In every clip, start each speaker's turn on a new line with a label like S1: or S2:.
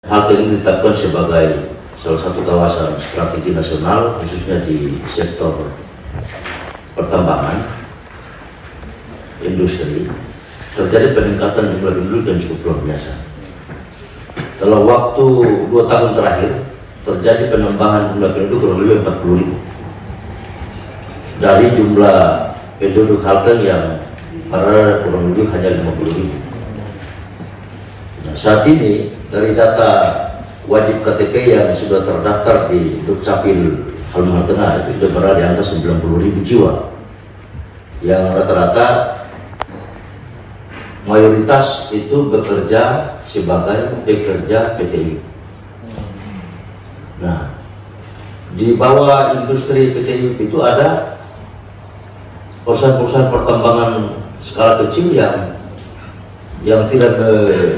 S1: Halte ini ditetapkan sebagai salah satu kawasan strategi nasional, khususnya di sektor pertambangan, industri. Terjadi peningkatan jumlah penduduk yang cukup luar biasa. Dalam waktu 2 tahun terakhir, terjadi penambahan jumlah penduduk kurang lebih 40.000 dari jumlah penduduk Halte yang pada kurang lebih hanya 50.000. Nah, saat ini dari data wajib KTP yang sudah terdaftar di Dukcapil Halmahera Tengah itu sudah berada di angka 90.000 jiwa, yang rata-rata mayoritas itu bekerja sebagai pekerja PTI. Nah, di bawah industri PTI itu ada perusahaan-perusahaan pertambangan skala kecil yang tidak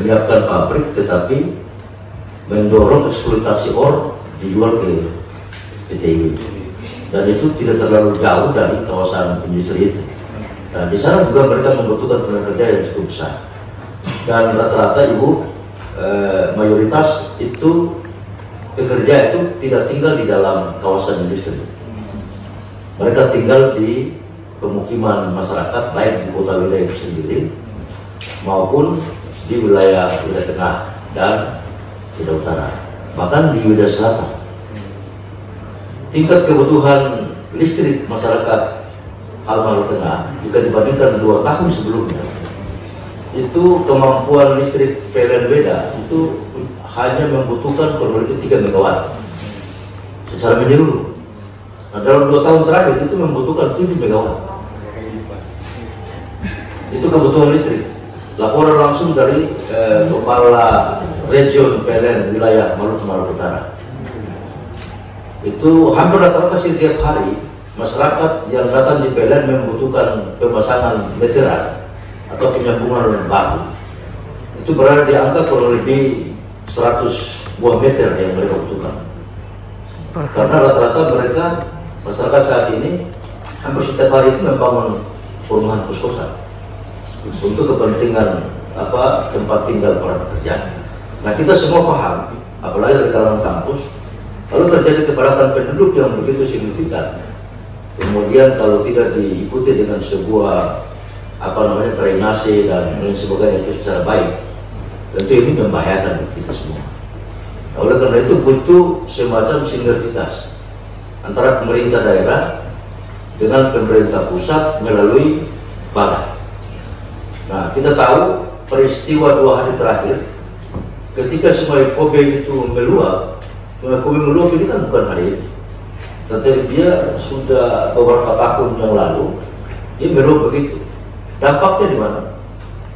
S1: menyiapkan pabrik tetapi mendorong eksploitasi ore dijual ke PTI, dan itu tidak terlalu jauh dari kawasan industri itu. Nah, di sana juga mereka membutuhkan tenaga kerja yang cukup besar, dan rata-rata mayoritas itu pekerja itu tidak tinggal di dalam kawasan industri. Mereka tinggal di pemukiman masyarakat, baik di kota wilayah itu sendiri maupun di wilayah tengah dan wilayah utara, bahkan di wilayah selatan. Tingkat kebutuhan listrik masyarakat Halmahera Tengah jika dibandingkan 2 tahun sebelumnya, itu kemampuan listrik PLN Beda itu hanya membutuhkan kurang lebih 3 MW secara menyeluruh. Nah, dalam 2 tahun terakhir itu membutuhkan 7 MW. Itu kebutuhan listrik. Laporan langsung dari Kepala Region PLN wilayah Maluku Utara. Itu hampir rata-rata setiap hari masyarakat yang datang di PLN membutuhkan pemasangan meteran atau penyambungan baru. Itu berada di angka kurang lebih 100 buah meter yang mereka butuhkan. Karena rata-rata mereka, masyarakat saat ini hampir setiap hari itu membangun perumahan kos-kosan untuk kepentingan tempat tinggal para pekerja. Nah, kita semua paham, apalagi di dalam kampus, kalau terjadi kepadatan penduduk yang begitu signifikan, kemudian kalau tidak diikuti dengan sebuah drainase dan lain sebagainya itu secara baik, tentu ini membahayakan kita semua. Nah, oleh karena itu butuh semacam sinergitas antara pemerintah daerah dengan pemerintah pusat melalui balai. Nah, kita tahu peristiwa 2 hari terakhir ketika Sungai Kobe itu meluap. Sungai Kobe meluap ini kan bukan hari ini, tetapi dia sudah beberapa tahun yang lalu dia meluap begitu. Dampaknya di mana?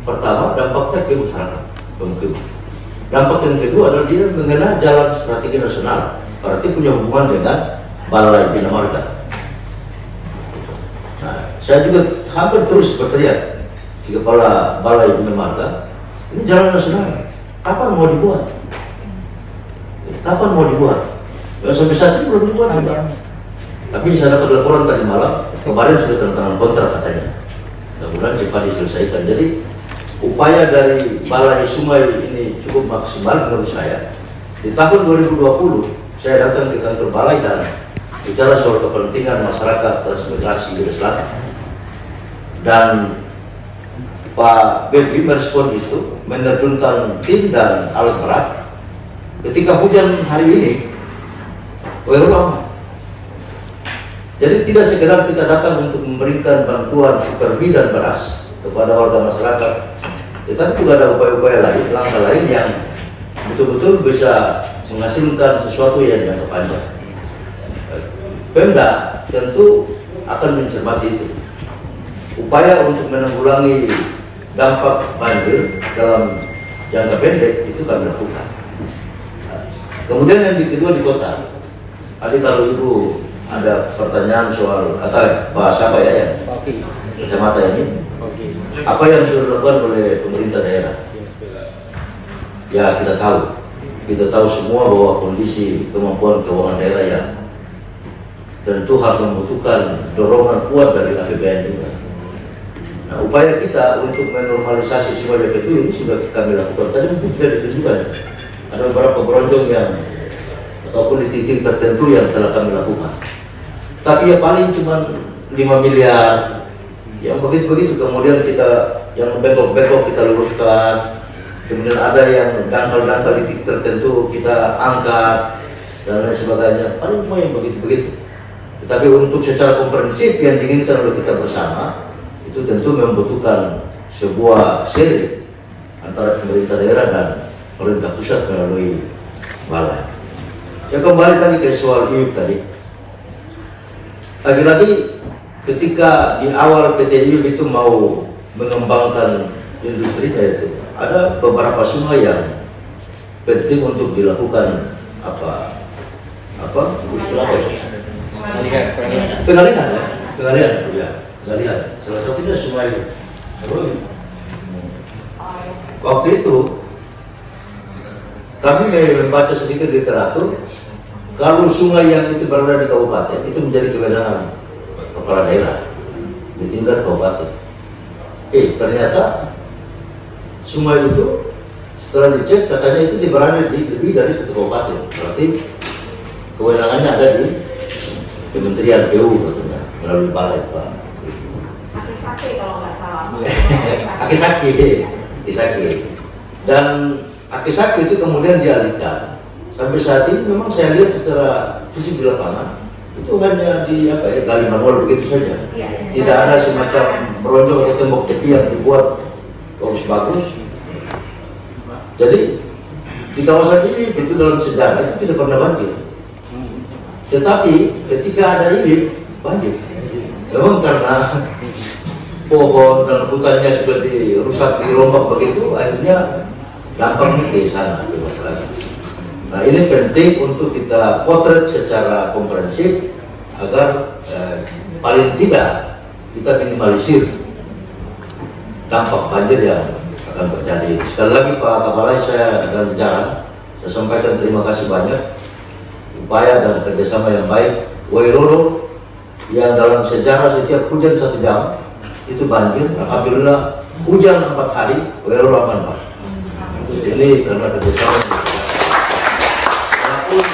S1: Pertama, dampaknya ke masyarakat pemukiman. Dampak yang kedua adalah dia mengenai jalan strategi nasional, berarti punya hubungan dengan Balai Bina Marga. Nah, saya juga hampir terus berteriak di Kepala Balai Bina Marga, ini jalan nasional, kapan mau dibuat? Kapan mau dibuat? Ya, sampai saat ini belum dibuat juga. Tapi saya dapat laporan tadi malam, kemarin sudah tanda tangan kontrak katanya. Mudah-mudahan cepat diselesaikan. Jadi upaya dari Balai Sungai ini cukup maksimal menurut saya. Di tahun 2020 saya datang ke kantor Balai dan bicara soal kepentingan masyarakat transmigrasi di selatan. Dan Pak Bebi merespon itu, menerjunkan tim dan alat berat. Ketika hujan hari ini, aman. Jadi tidak sekedar kita datang untuk memberikan bantuan superbi dan beras kepada warga masyarakat, tetapi juga ada upaya-upaya lain, langkah lain yang betul-betul bisa menghasilkan sesuatu yang jangka panjang. Pemda tentu akan mencermati itu. Upaya untuk menanggulangi dampak banjir dalam jangka pendek itu kami lakukan. Kemudian yang kedua di kota. Tadi kalau Ibu ada pertanyaan soal bahasa apa ya kacamata ini, apa yang sudah dilakukan oleh pemerintah daerah? Ya, kita tahu semua bahwa kondisi kemampuan keuangan daerah yang tentu harus membutuhkan dorongan kuat dari APBN juga. Nah, upaya kita untuk menormalisasi Sungai Beketu ini sudah kami lakukan. Tadi mungkin tidak ditunjukkan. ada beberapa beronjong yang ataupun di titik tertentu yang telah kami lakukan. Tapi ya paling cuma 5 miliar, yang begitu-begitu. Kemudian kita yang bengkok-bengkok kita luruskan, kemudian ada yang dangkal-dangkal di titik tertentu kita angkat dan lain sebagainya. Paling cuma yang begitu-begitu. Tetapi untuk secara komprehensif yang diinginkan oleh kita bersama, itu tentu membutuhkan sebuah seri antara pemerintah daerah dan pemerintah pusat melalui balai. Ya kembali tadi ke soal IUP tadi. Lagi-lagi ketika di awal PT IUP itu mau mengembangkan industrinya itu, ada beberapa sungai yang penting untuk dilakukan pengalihan. Salah satunya sungai Roy. Waktu itu kami membaca sedikit literatur, kalau sungai yang itu berada di kabupaten itu menjadi kewenangan kepala daerah di tingkat kabupaten. Ternyata sungai itu setelah dicek katanya itu berada di lebih dari 1 kabupaten. Berarti kewenangannya ada di Kementerian PU katanya melalui balai Pak.
S2: Akisaki kalau nggak salah.
S1: Akisaki. Dan Akisaki itu kemudian dialihkan. Sampai saat ini memang saya lihat secara fisik di lapangan itu hanya di gali manual begitu saja. Tidak ada semacam meronjong atau tembok tepi yang dibuat bagus-bagus. Jadi di kawasan ini itu dalam sejarah itu tidak pernah banjir. Tetapi ketika ada ini banjir. Memang karena pohon dan hutannya sudah dirusak, dirombak begitu, akhirnya dampaknya ke sana ke masyarakat. Nah ini penting untuk kita potret secara komprehensif agar paling tidak kita minimalisir dampak banjir yang akan terjadi. Sekali lagi Pak Kapolai, saya dan jajaran saya sampaikan terima kasih banyak upaya dan kerjasama yang baik. Wairoro yang dalam sejarah setiap hujan 1 jam itu banjir, alhamdulillah hujan 4 hari Wairoro aman Pak. Ini karena kerjasama. Walaupun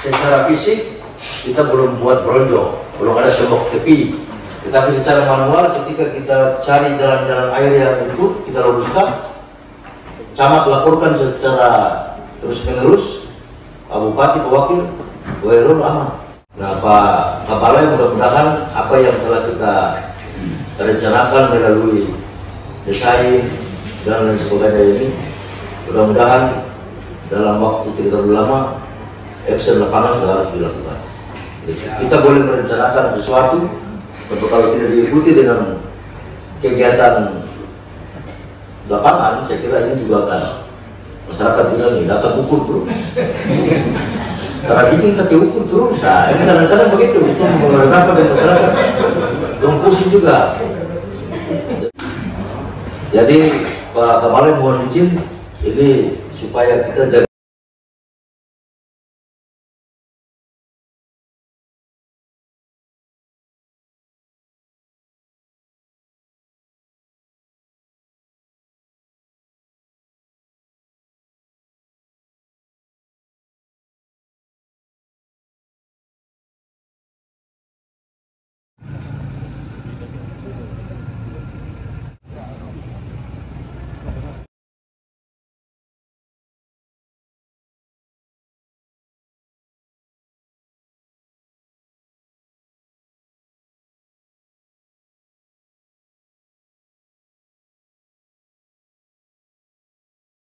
S1: secara fisik kita belum buat bronjong, belum ada tembok tepi, tetapi secara manual ketika kita cari jalan-jalan air yang itu kita luruskan, camat laporkan secara terus-menerus, Pak Bupati, Pak Wakil, Wairoro aman. Nah Pak Kapolai, mudah-mudahan apa yang telah kita rencanakan melalui desain dan lain sebagainya ini, mudah-mudahan dalam waktu tidak terlalu lama action lapangan sudah harus dilakukan. Kita boleh merencanakan sesuatu, tapi kalau tidak diikuti dengan kegiatan lapangan, saya kira ini juga akan masyarakat bilang ini datang ukur terus. Karena bikin kaki ukur terus, nah, ini kadang-kadang begitu, itu mengenapa dari masyarakat, dong pusing juga. Jadi Pak Kapolai mohon izin, ini supaya kita jaga